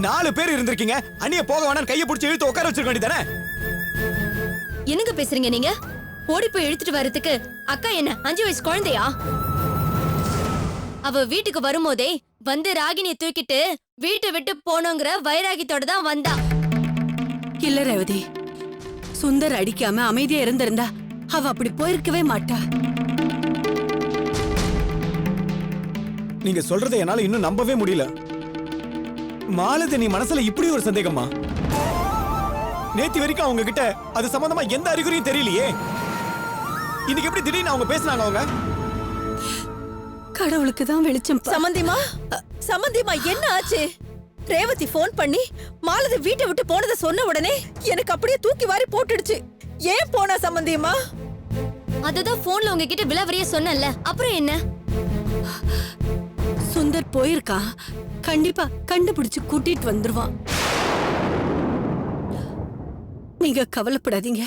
4 பேர் இருந்திருக்கீங்க. அண்ணிய போக வேணாம் கையை பிடிச்சி இழுத்து உட்கார வச்சிருக்க வேண்டியதானே? என்னங்க பேசுறீங்க நீங்க? ஓடி போய் இழுத்துட்டு வரதுக்கு அக்கா என்ன 5 வயசு குழந்தையா? அவ வீட்டுக்கு வரும்போதே வந்து ராகினியை தூக்கிட்டு வீட்டை விட்டு போனோங்கிற வைராகித்தோட தான் வந்தா. இல்ல ரேவதி, சுந்தர் அடிக்காம அமைதியா இருந்திருந்தா அவ அப்படி போயிருக்கவே மாட்டா. நீங்க சொல்றதை என்னால இன்னும் நம்பவே முடியல. மாலதி, நீ மனசுல இப்படி ஒரு சந்தேகமா? நேத்தி வரைக்கும் அவங்க கிட்ட அது சம்பந்தமா எந்த அறிகுறியும் தெரியலையே. இன்னைக்கு எப்படி திடீர்னு அவங்க பேசுனாங்க? அவங்க கடவுளுக்கு தான் வெளிச்சம். சம்பந்திமா, சம்பந்திமா என்ன ஆச்சு? ரேவதி போன் பண்ணி மாலதி வீட்டை விட்டு போனதை சொன்ன உடனே எனக்கு அப்படியே தூக்கி வாரி போட்டுடுச்சு. ஏன் போனா சம்பந்திமா? அததான் போன்ல உங்ககிட்ட விலாவரியா சொன்னல, அப்புறம் என்ன? சுந்தர் போயிருக்கான். கண்டிப்பா கண்டுபிடிச்சு கூட்டிட்டு வந்துருவான். நீங்க கவலைப்படாதீங்க.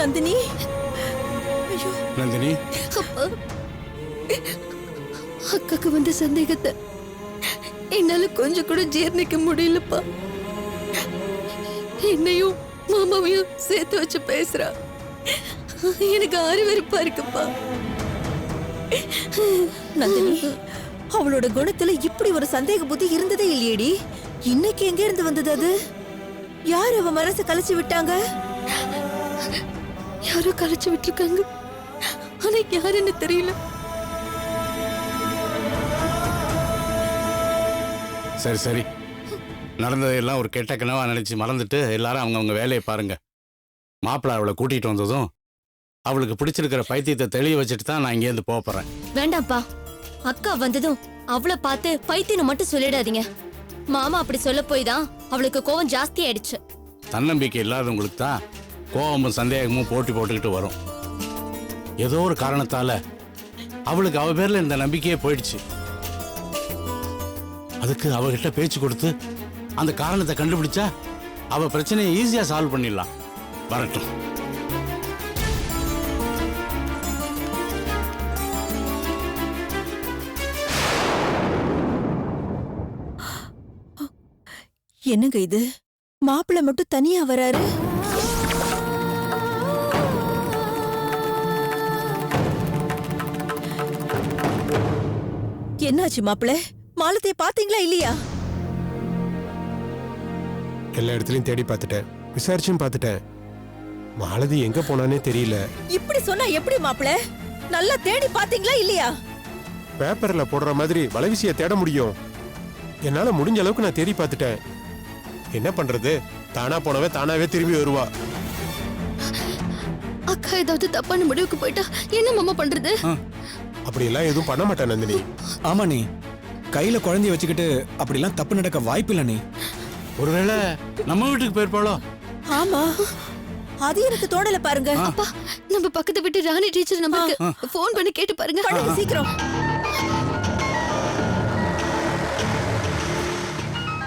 நந்தினி, நந்தினி, அக்காக்கு வந்த சந்தேகத்தை என்னால கொஞ்சம் கூட ஜீர்ணிக்க முடியலப்பா. என்னையும் மாமாவையும் சேர்த்து வச்சு பேசுறா. எனக்கு அறிவெறுப்பா இருக்குப்பா. நந்தினி, அவளோட குணத்துல இப்படி ஒரு சந்தேக புத்தி இருந்ததே இல்லையேடி. இன்னைக்கு எங்க இருந்து வந்தது அது? யார் அவ மனசை கலைச்சு விட்டாங்க? யாரோ கலைச்சு விட்டுருக்காங்க, ஆனா யாருன்னு தெரியல. சரி சரி, நடந்ததையெல்லாம் ஒரு கெட்ட கனவா நினைச்சு மறந்துட்டு எல்லாரும் அவங்கவுங்க வேலையை பாருங்க. மாப்பிள்ளை அவளை கூட்டிட்டு வந்ததும் அவளுக்கு பிடிச்சிருக்கிற பைத்தியத்தை தெளிய வச்சுட்டு தான் நான் இங்கேருந்து போறேன். வேண்டாம்ப்பா, அக்கா வந்ததும் அவளை பார்த்து பைத்தியம் மட்டும் சொல்லிடாதீங்க. மாமா அப்படி சொல்ல போய் தான் அவளுக்கு கோவம் ஜாஸ்தி ஆயிடுச்சு. தன்னம்பிக்கை இல்லாதவங்களுக்கு தான் கோபமும் சந்தேகமும் போட்டி போட்டுக்கிட்டு வரும். ஏதோ ஒரு காரணத்தால அவளுக்கு அவ பேர்ல இந்த நம்பிக்கையே போயிடுச்சு. அதுக்கு அவகிட்ட பேச்சு கொடுத்து அந்த காரணத்தை கண்டுபிடிச்சா அவ பிரச்சனையை ஈஸியா சால்வ் பண்ணிடலாம். வரட்டும். என்னங்க இது? மாப்பிள்ளை மட்டும் தனியா வராரு. என்னாச்சு மாப்பிள்ளை? மாலத்தை பாத்தீங்களா இல்லையா? எல்லா இடத்துலயும் தேடி பார்த்துட்டேன், விசாரிச்சும் பார்த்துட்டேன். மாலதி எங்க போனானே தெரியல. இப்படி சொன்னா எப்படி மாப்பிள்ளை? நல்லா தேடி பாத்தீங்களா இல்லையா? பேப்பர்ல போடுற மாதிரி வலைவிசிய தேட முடியும். என்னால முடிஞ்ச அளவுக்கு நான் தேடி பார்த்துட்டேன். என்ன பண்றது? தானா போனவே தானாவே திரும்பி வருவா. அக்கா ஏதாவது தப்பான முடிவுக்கு போயிட்டா என்ன மாமா பண்றது? அப்படி எல்லாம் எதுவும் பண்ண மாட்டேன் நந்தினி. ஆமா, நீ கையில குழந்தைய வச்சுக்கிட்டு அப்படிலாம் தப்பு நடக்க வாய்ப்பில்லை. நீ ஒருவேளை நம்ம வீட்டுக்கு போயிருப்பாளோ? ஆமா, அது எனக்கு தோணல பாருங்க. அப்பா, நம்ம பக்கத்து வீட்டு ராணி டீச்சர் நம்பருக்கு போன் பண்ணி கேட்டு பாருங்க. பண்ணுங்க சீக்கிரம்.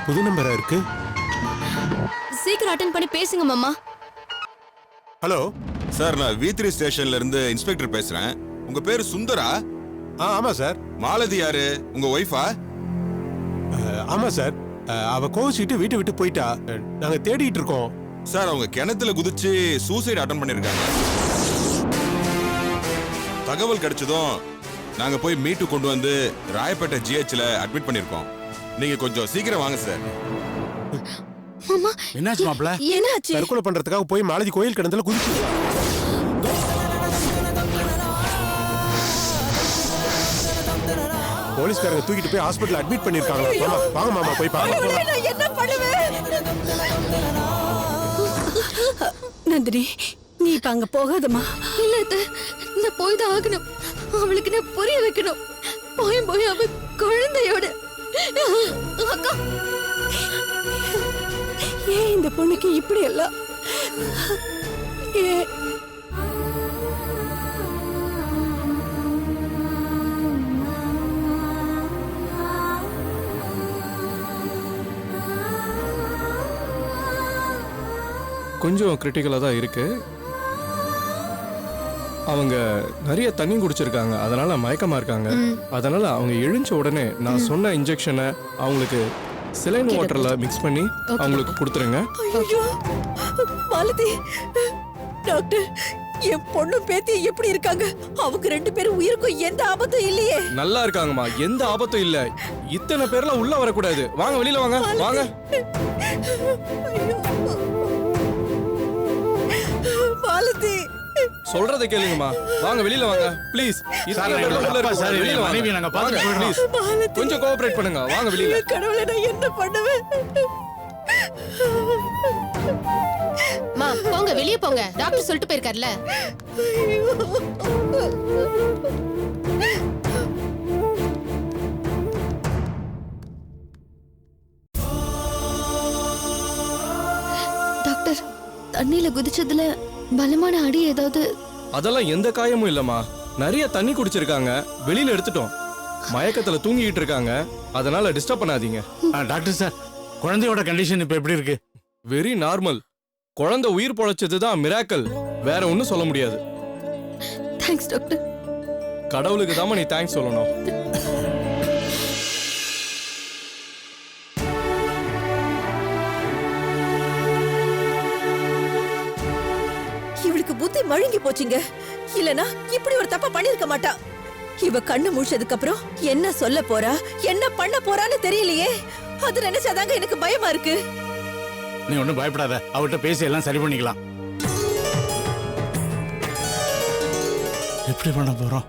புது நம்பரா இருக்கு. சீக்கிரம் அட்டெண்ட் பண்ணி பேசுங்க மாமா. ஹலோ சார், நான் V3 ஸ்டேஷன்ல இருந்து இன்ஸ்பெக்டர் பேசுறேன். உங்க பேரு சுந்தரா? ஆமா சார். மாலதி யாரு? உங்க ஒய்ஃபா? ஆமா சார். அவ கோவிச்சிட்டு வீட்டை விட்டு போயிட்டா. நாங்க தேடிட்டு இருக்கோம் சார். அவங்க கிணத்துல குதிச்சு சூசைட் அட்டன் பண்ணிருக்காங்க. தகவல் கிடைச்சதும் நாங்க போய் மீட்டு கொண்டு வந்து ராயப்பேட்டை GHல அட்மிட் பண்ணிருக்கோம். நீங்க கொஞ்சம் சீக்கிரம் வாங்க சார். மாமா, என்னாச்சு மாப்பிள்ள? என்னாச்சு? தற்கொலை பண்றதுக்காக போய் மாலதி கோயில் கிணத்துல குதிச்சு. போலீஸ்காரங்க தூக்கிட்டு போய் ஹாஸ்பிடல் அட்மிட் பண்ணிருக்காங்க. மாமா வாங்க மாமா போய் பாருங்க. நான் என்ன பண்ணுவேன்? நந்தினி, நீ இப்ப அங்க போகாதமா. இல்ல அத்தை, நான் போய் தான் ஆகணும். அவளுக்கு நான் புரிய வைக்கணும். போய் அவ குழந்தையோட. அக்கா, ஏன் இந்த பொண்ணுக்கு இப்படி எல்லாம்? கொஞ்சம் கிரிட்டிக்கலா தான் இருக்கு. அவங்க நிறைய தண்ணி குடிச்சிருக்காங்க, அதனால மயக்கமா இருக்காங்க. அதனால அவங்க எழுஞ்ச உடனே நான் சொன்ன இன்ஜெக்ஷனை அவங்களுக்கு சிலைன் வாட்டர்ல மிக்ஸ் பண்ணி அவங்களுக்கு கொடுத்துருங்க. ஐயோ மாலதி, டாக்டர் என் பொண்ணு பேத்தி எப்படி இருக்காங்க? அவங்க 2 பேரும் உயிருக்கும் எந்த ஆபத்தும் இல்லையே? நல்லா இருக்காங்கம்மா, எந்த ஆபத்தும் இல்ல. இத்தனை பேர்லாம் உள்ள வரக்கூடாது. வாங்க வெளியில வாங்க வாங்க. ஐயோ. மாலதி, சொல்றதை கேளுங்கம்மா, வாங்க வெளியில வாங்க ப்ளீஸ். சார், எங்களோட அப்பா சார், வெளியில வாங்க. மனைவி நாங்க பார்த்துட்டு போயிடுறோம். ப்ளீஸ் கொஞ்சம் கோஆபரேட் பண்ணுங்க. வாங்க வெளியில. கடவுளே, நான் என்ன பண்ணுவேன்? மா போங்க, வெளியே போங்க, டாக்டர் சொல்லிட்டு போயிருக்காருல. டாக்டர், தண்ணியில குதிச்சதுல பலமான அடி ஏதாவது? அதெல்லாம் எந்த காயமும் இல்லம்மா. நிறைய தண்ணி குடிச்சிருக்காங்க, வெளியில எடுத்துட்டோம். மயக்கத்துல தூங்கிட்டு இருக்காங்க, அதனால டிஸ்டர்ப் பண்ணாதீங்க. டாக்டர் சார், குழந்தையோட கண்டிஷன் இப்ப எப்படி இருக்கு? Very normal. குழந்தை உயிர் பொழைச்சதுதான் மிராக்கல், வேற ஒன்றும் சொல்ல முடியாது. Thanks doctor. கடவுளுக்கு தாமா நீ தேங்க்ஸ் சொல்லணும். இவளுக்கு புத்தி மழுங்கி போச்சுங்க. இல்லனா இப்படி ஒரு தப்பா பண்ணிருக்க மாட்டா. இவ கண்ணு முழிச்சதுக்கு அப்புறம் என்ன சொல்ல போறா, என்ன பண்ண போறான்னு தெரியலையே. அது நினைச்சாதாங்க எனக்கு பயமா இருக்கு. நீ ஒன்றும் பயப்படாத, அவர்கிட்ட பேசி எல்லாம் சரி பண்ணிக்கலாம். எப்படி பண்ண போறோம்?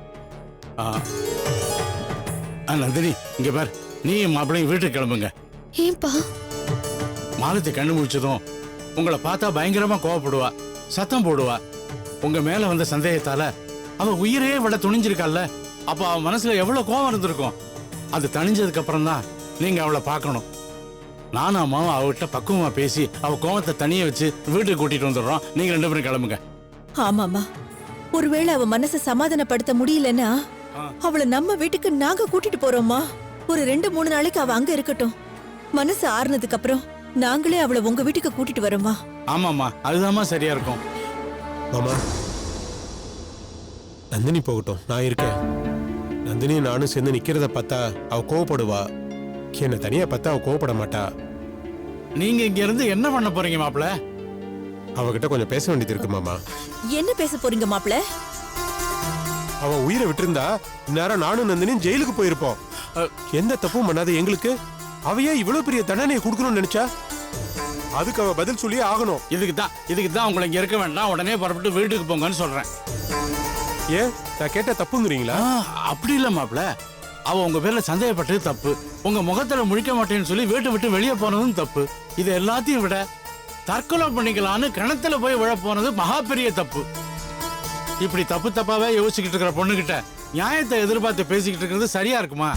நந்தினி, இங்க பார், நீ மாப்பிள்ளையும் வீட்டுக்கு கிளம்புங்க. ஏன்பா? மாலத்தி கண்ணு முடிச்சதும் உங்களை பார்த்தா பயங்கரமா கோவப்படுவா, சத்தம் போடுவா. உங்க மேல வந்த சந்தேகத்தால அவ உயிரையே விட துணிஞ்சிருக்கால. அப்ப அவ மனசுல எவ்வளவு கோவம் இருந்திருக்கும். அது தணிஞ்சதுக்கு அப்புறம் தான் நீங்க அவளை பார்க்கணும். நானும் அம்மாவும் அவகிட்ட பக்குவமா பேசி அவ கோவத்தை தனிய வச்சு வீட்டுக்கு கூட்டிட்டு வந்துடுறோம். நீங்க 2 பேரும் கிளம்புங்க. ஆமாமா, ஒருவேளை அவ மனசை சமாதானப்படுத்த முடியலன்னா அவளை நம்ம வீட்டுக்கு நாங்க கூட்டிட்டு போறோம்மா. ஒரு 2-3 நாளைக்கு அவ அங்க இருக்கட்டும். மனசு ஆறுனதுக்கு அப்புறம் நாங்களே அவளை உங்க வீட்டுக்கு கூட்டிட்டு வரோமா. ஆமாம்மா, அதுதாம்மா சரியா இருக்கும். மாமா, நந்தினி போகட்டும், நான் இருக்கேன். நந்தினி நானும் சேர்ந்து நிக்கிறத பார்த்தா அவ கோவப்படுவா. என்ன தனியா பார்த்தா அவ கோவப்பட மாட்டா. நீங்க இங்க இருந்து என்ன பண்ண போறீங்க மாப்பிள்ள? அவகிட்ட கொஞ்சம் பேச வேண்டியது இருக்கு மாமா. என்ன பேச போறீங்க மாப்ள? அவ உயிரை விட்டிருந்தா இந்நேரம் நானும் நந்தினியும் ஜெயிலுக்கு போயிருப்போம். எந்த தப்பும் பண்ணாத எங்களுக்கு அவையே இவ்வளவு பெரிய தண்டனையை கொடுக்கணும்னு நினைச்சா அதுக்கு அவ பதில் சொல்லியே ஆகணும். இதுக்கு தான் உங்களை இங்க இருக்க வேண்டாம், உடனே புறப்பட்டு வீட்டுக்கு போங்கன்னு சொல்றேன். ஏன் நான் கேட்ட தப்புங்கிறீங்களா? அப்படி இல்ல மாப்பிள்ள, அவ உங்க பேர்ல சந்தேகப்பட்டது தப்பு. உங்க முகத்துல முழிக்க மாட்டேன்னு சொல்லி வீட்டை விட்டு வெளியே போனதும் தப்பு. இது எல்லாத்தையும் விட தற்கொலை பண்ணிக்கலான்னு கிணத்துல போய் விழ போனது மகா பெரிய தப்பு. இப்படி தப்பு தப்பாவே யோசிச்சுக்கிட்டு இருக்கிற பொண்ணுகிட்ட நியாயத்தை எதிர்பார்த்து பேசிக்கிட்டு இருக்கிறது சரியா இருக்குமா?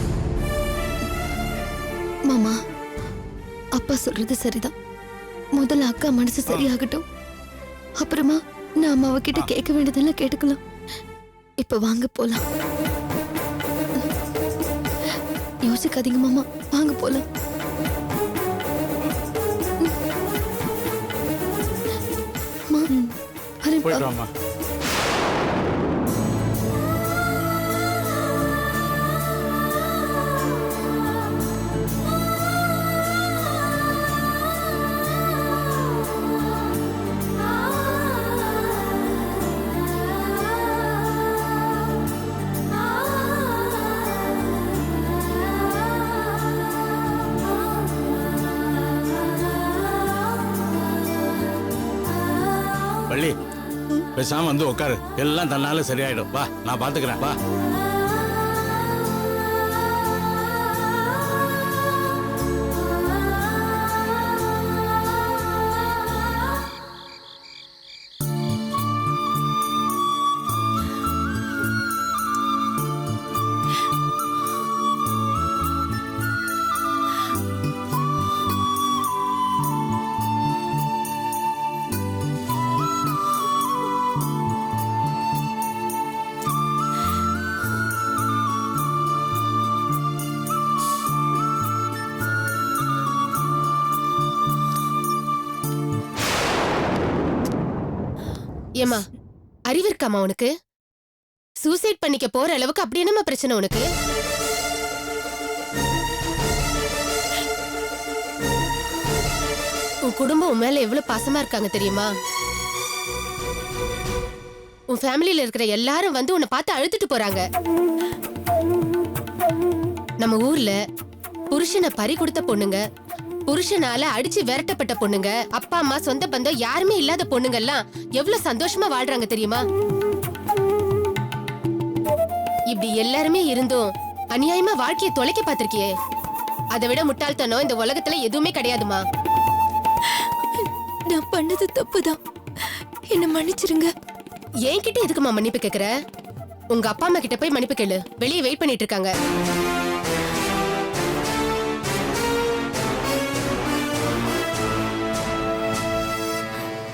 மாமா, அப்பா சொல்றது சரிதான். முதல்ல அக்கா மனசு சரியாகட்டும், அப்புறமா நாம அவகிட்ட கேட்க வேண்டியதெல்லாம் கேட்டுக்கலாம். இப்ப வாங்க போலாம். யோசிக்காதீங்க மாமா, வாங்க போலாம். போயிட்டு வாமா. வள்ளி, பேசாம வந்து உட்காரு, எல்லாம் தன்னால சரியாயிடும். வா, நான் பாத்துக்கிறேன். வா. ஏமா, அறிவு இருக்காமா உனக்கு? சூசைட் பண்ணிக்க போற அளவுக்கு அப்படி என்னமா பிரச்சனை உனக்கு? உன் குடும்பம் உன் மேல எவ்வளவு பாசமா இருக்காங்க தெரியுமா? உன் ஃபேமிலில இருக்கிற எல்லாரும் வந்து உன்னை பார்த்து அழுத்துட்டு போறாங்க. நம்ம ஊர்ல புருஷனை பறி கொடுத்த பொண்ணுங்க, புருஷனால அடிச்சு விரட்டப்பட்ட பொண்ணுங்க, அப்பா அம்மா சொந்த பந்தம் யாருமே இல்லாத பொண்ணுங்க எல்லாம் எவ்வளவு சந்தோஷமா வாழ்றாங்க தெரியுமா? இப்படி எல்லாருமே இருந்தும் அநியாயமா வாழ்க்கையை தொலைக்க பார்த்திருக்கியே. அதை விட முட்டாள்தனம் இந்த உலகத்துல எதுவுமே கிடையாதுமா. நான் பண்ணது தப்புதான், என்ன மன்னிச்சிருங்க. என்கிட்ட எதுக்குமா மன்னிப்பு கேக்குற? உங்க அப்பா அம்மா கிட்ட போய் மன்னிப்பு கேளு. வெளியே வெயிட் பண்ணிட்டு இருக்காங்க.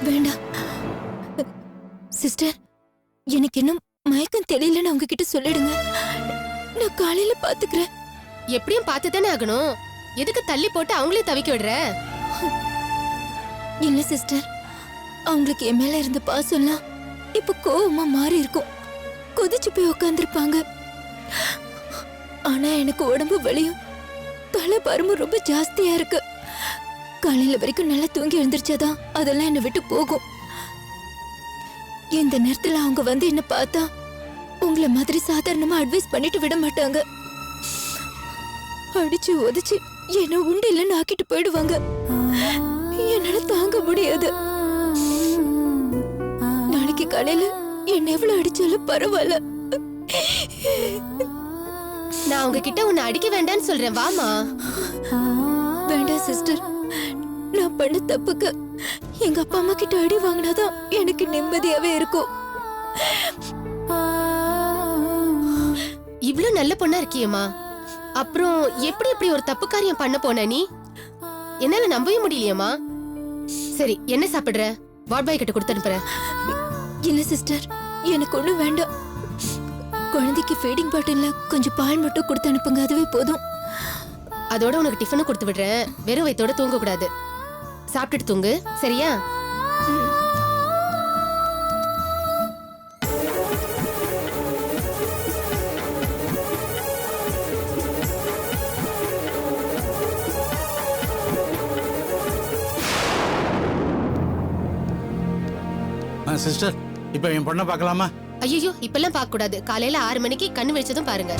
வேண்டாம் சிஸ்டர், எனக்கு இன்னும் மயக்கம் தெரியலன்னு அவங்க கிட்ட சொல்லிடுங்க. நான் காலையில பாத்துக்கிறேன். எப்படியும் பார்த்து தானே ஆகணும். எதுக்கு தள்ளி போட்டு அவங்களே தவிக்க விடுற? இல்ல சிஸ்டர், அவங்களுக்கு என் மேல இருந்த பாசம்லாம் இப்ப கோவமா மாறி இருக்கும். கொதிச்சு போய் உட்காந்துருப்பாங்க. ஆனா எனக்கு உடம்பு வலியும் தலை பருமும் ரொம்ப ஜாஸ்தியா இருக்கு. காலையில வரைக்கும் நல்லா தூங்கி எழுந்திருச்சாதான் அதெல்லாம் என்னை விட்டு போகும். இந்த நேரத்துல அவங்க வந்து என்ன பார்த்தா உங்களை மாதிரி சாதாரணமா அட்வைஸ் பண்ணிட்டு விட மாட்டாங்க. அடிச்சு உதைச்சு என்ன உண்டு இல்லைன்னு ஆக்கிட்டு போயிடுவாங்க. என்னால தாங்க முடியாது. நாளைக்கு காலையில என்ன எவ்வளவு அடிச்சாலும் பரவாயில்ல. நான் உங்ககிட்ட உன்னை அடிக்க வேண்டாம்னு சொல்றேன், வாமா. வேண்டாம் சிஸ்டர், நான் பண்ண தப்புக்கு எங்க அப்பா அம்மா கிட்ட அடி வாங்கினாதான் எனக்கு நிம்மதியாவே இருக்கும். இவ்ளோ நல்ல பொண்ணா இருக்கியேம்மா, அப்புறம் எப்படி இப்படி ஒரு தப்பு காரியம் பண்ண போன நீ? என்னால நம்பவே முடியலையேம்மா. சரி, என்ன சாப்பிடுற? வார்ட் பாய் கிட்ட கொடுத்து அனுப்புறேன். இல்ல சிஸ்டர், எனக்கு ஒண்ணும் வேண்டாம். குழந்தைக்கு ஃபீடிங் பாட்டில்ல கொஞ்சம் பால் மட்டும் கொடுத்து அனுப்புங்க, அதுவே போதும். அதோட உனக்கு டிஃபனும் கொடுத்து விடுறேன். வெறும் வயித்தோட தூங்க கூடாது. சாப்பிட்டுட்டு தூங்கு, சரியா? சிஸ்டர், இப்போ என் பொண்ணை பார்க்கலாமா? ஐயோ, இப்பெல்லாம் பார்க்க கூடாது. காலையில 6 மணிக்கு கண்ணு வெளிச்சதும் பாருங்க.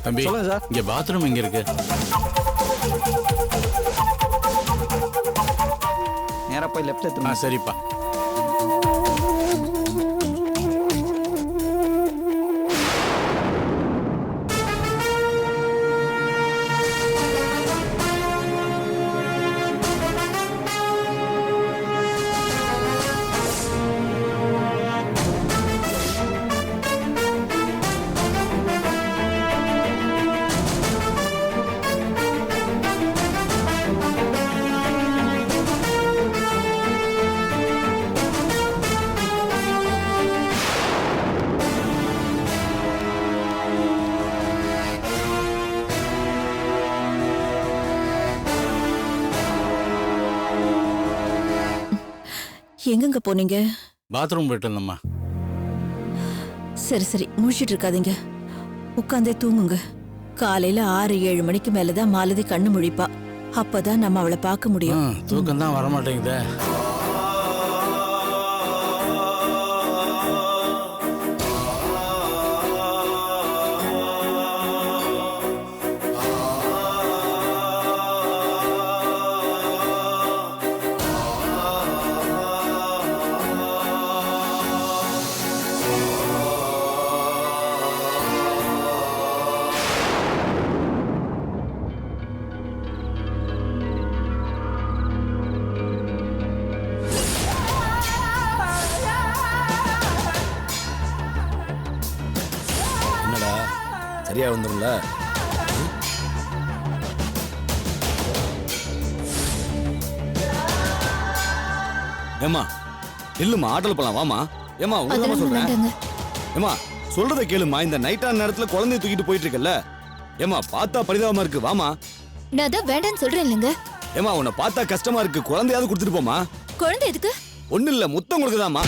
தம்பி, இங்க பாத்ரூம் எங்க இருக்கு? நேரா போய் லெஃப்ட் எடுத்து. சரிப்பா. எங்கெங்க போனீங்க? பாத்ரூம் போயிட்டு இருந்தம்மா. சரி சரி, முழிச்சிட்டு இருக்காதீங்க, உட்காந்தே தூங்குங்க. காலையில 6-7 மணிக்கு மேலதான் மாலதி கண்ணு முழிப்பா. அப்பதான் நம்ம அவளை பார்க்க முடியும். தூக்கம் தான் வரமாட்டேங்குதே. என்னடா சரியா வந்துரும்ல? ஏமா இல்லம்மா, ஆட்டோல போலாம் வாமா. ஏமா உங்க சொல்றேன். வேண்டாங்க. ஏமா சொல்றத கேளுமா. இந்த நைட்டான நேரத்துல குழந்தைய தூக்கிட்டு போயிட்டு இருக்கல. ஏமா பார்த்தா பரிதாபமா இருக்கு, வாமா. நான் தான் வேண்டான்னு சொல்றேன் இல்லைங்க. ஏமா உன்னை பார்த்தா கஷ்டமா இருக்கு, குழந்தையாவது கொடுத்துட்டு போமா. குழந்தை எதுக்கு? ஒண்ணு இல்ல, முத்தம் கொடுக்குதாமா.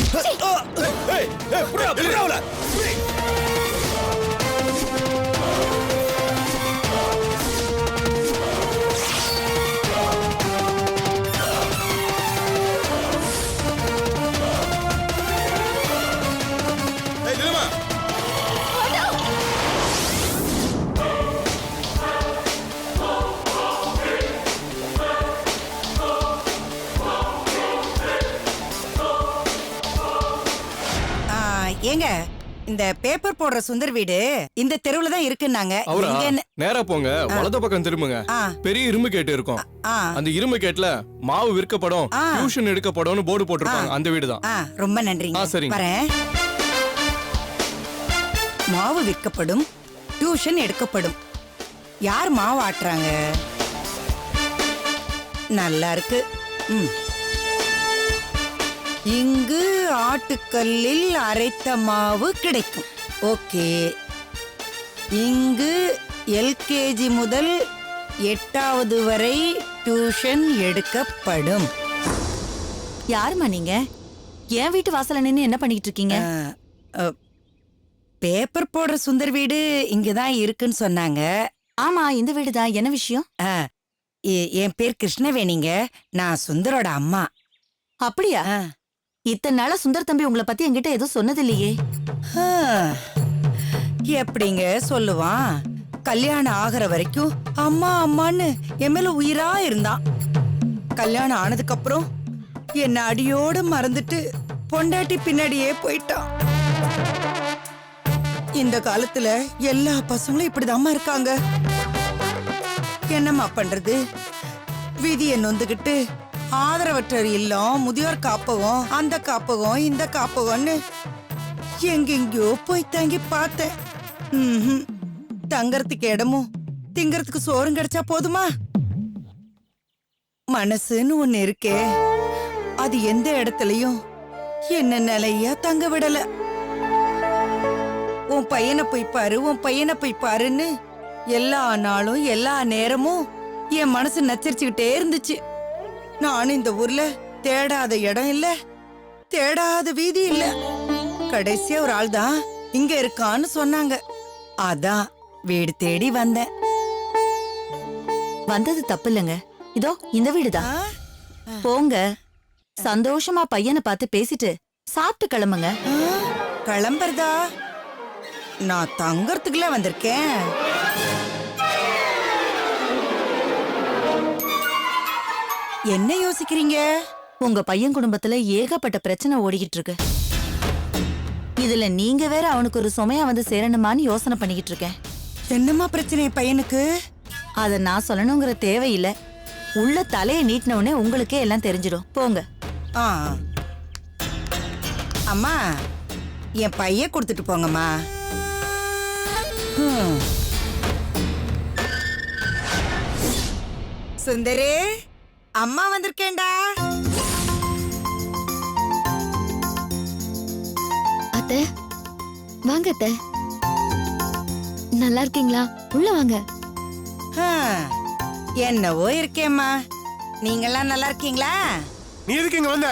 ஏங்க, இந்த பேப்பர் போடுற சுந்தர் வீடு இந்த தெருவுல தான் இருக்குன்னாங்க. அவரா? எங்கன்னு? நேரா போங்க, வலது பக்கம் திரும்புங்க. பெரிய இரும்பு கேட்டு இருக்கும். அந்த இரும்பு கேட்ல மாவு விற்கப்படும், டியூஷன் எடுக்கப்படும் போர்டு போட்டிருப்பாங்க. அந்த வீடு தான். ரொம்ப நன்றிங்க. சரிங்க. வரேன். மாவு விற்கப்படும், டியூஷன் எடுக்கப்படும். யார் மாவு ஆட்டுறாங்க? நல்லா இருக்கு. இங்கு ஆட்டுக்கல்லில் அரைத்த மாவு கிடைக்கும். ஓகே. இங்கு எல்கேஜி முதல் 8வது வரை டியூஷன் எடுக்கப்படும். யாருமா நீங்க? என் வீட்டு வாசல்ல நின்னு என்ன பண்ணிட்டு இருக்கீங்க? பேப்பர் போடுற சுந்தர் வீடு இங்கதான் இருக்குன்னு சொன்னாங்க. ஆமா, இந்த வீடுதான். என்ன விஷயம்? என் பேர் கிருஷ்ணவேணிங்க. நான் சுந்தரோட அம்மா. அப்படியா? இத்தனை நாளா சுந்தர் தம்பி உங்களை பத்தி என்கிட்ட எதுவும் சொன்னது இல்லையே. எப்படிங்க சொல்லுவான்? கல்யாணம் ஆகிற வரைக்கும் அம்மா அம்மான்னு என் மேல உயிரா இருந்தான். கல்யாணம் ஆனதுக்கு அப்புறம் என்ன அடியோட மறந்துட்டு பொண்டாட்டி பின்னாடியே போயிட்டான். இந்த காலத்துல எல்லா பசங்களும் இப்படிதாம்மா இருக்காங்க. என்னம்மா பண்றது? விதியை நொந்துகிட்டு ஆதரவற்றர் இல்லம், முதியோர் காப்பகம், அந்த காப்பகம், இந்த காப்பகம்னு எங்கெங்கயோ போய் தங்கி பார்த்தேன். தங்கறதுக்கு இடமும் திங்கறதுக்கு சோறும் கிடைச்சா போதுமா? மனசுன்னு ஒண்ணு இருக்கே, அது எந்த இடத்துலயும் என்ன நிலையா தங்க விடல. உன் பையனை போய் பாரு, உன் பையனை போய் பாருன்னு எல்லா நாளும் எல்லா நேரமும் என் மனசு நச்சரிச்சுக்கிட்டே இருந்துச்சு. நானும் இந்த ஊர்ல தேடாத இடம் இல்ல, தேடாத வீதி இல்ல. கடைசியா ஒரு ஆள் தான் இங்க இருக்கான்னு சொன்னாங்க. அதான் வீடு தேடி வந்தேன். வந்தது தப்பு இல்லைங்க. இதோ இந்த வீடுதான். போங்க, சந்தோஷமா பையனை பார்த்து பேசிட்டு சாப்பிட்டு கிளம்புங்க. கிளம்புறதா? நான் தங்கறதுக்குள்ள வந்திருக்கேன். என்ன யோசிக்கிறீங்க? உங்க பையன் குடும்பத்துல ஏகப்பட்ட பிரச்சனை ஓடிக்கிட்டு இருக்கு. இதுல நீங்க வேற அவனுக்கு ஒரு சுமையா வந்து சேரணுமான்னு யோசனை பண்ணிக்கிட்டு இருக்கேன். என்னம்மா பிரச்சனை பையனுக்கு? அத நான் சொல்லணுங்கிற தேவையில்லை. உள்ள தலையை நீட்டினவுடனே உங்களுக்கே எல்லாம் தெரிஞ்சிடும். போங்க. அம்மா, என் பைய கொடுத்துட்டு போங்கம்மா. சுந்தரே, அம்மா வந்திருக்கேன்டா. அத்தை வாங்க. அத்தை நல்லா இருக்கீங்களா? உள்ள வாங்க. என்னவோ இருக்கேம்மா. நீங்கெல்லாம் நல்லா இருக்கீங்களா? நீ எதுக்கு இங்க வந்த?